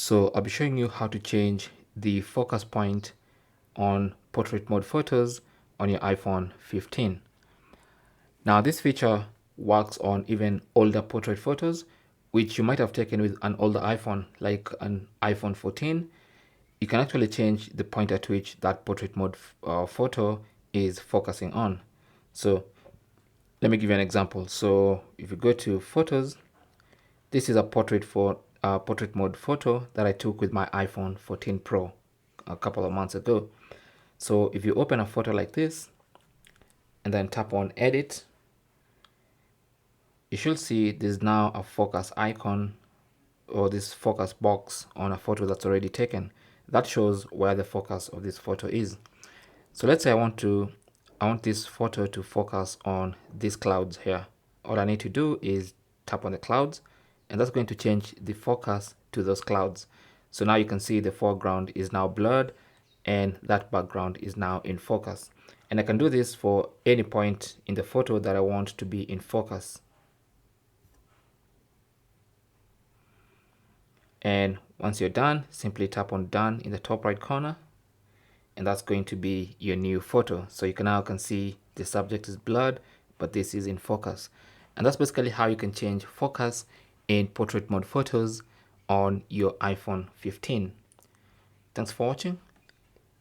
So I'll be showing you how to change the focus point on portrait mode photos on your iPhone 15. Now this feature works on even older portrait photos, which you might have taken with an older iPhone, like an iPhone 14. You can actually change the point at which that portrait mode photo is focusing on. So let me give you an example. So if you go to photos, this is a portrait mode photo that I took with my iPhone 14 Pro a couple of months ago. So if you open a photo like this and then tap on edit, you should see there's now a focus icon or this focus box on a photo that's already taken. That shows where the focus of this photo is. So let's say I want this photo to focus on these clouds here. All I need to do is tap on the clouds, and that's going to change the focus to those clouds. So now you can see the foreground is now blurred and that background is now in focus. And I can do this for any point in the photo that I want to be in focus. And once you're done, simply tap on done in the top right corner, and that's going to be your new photo. So you can now see the subject is blurred, but this is in focus. And that's basically how you can change focus in portrait mode photos on your iPhone 15. Thanks for watching.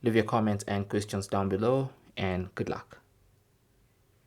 Leave your comments and questions down below, and good luck.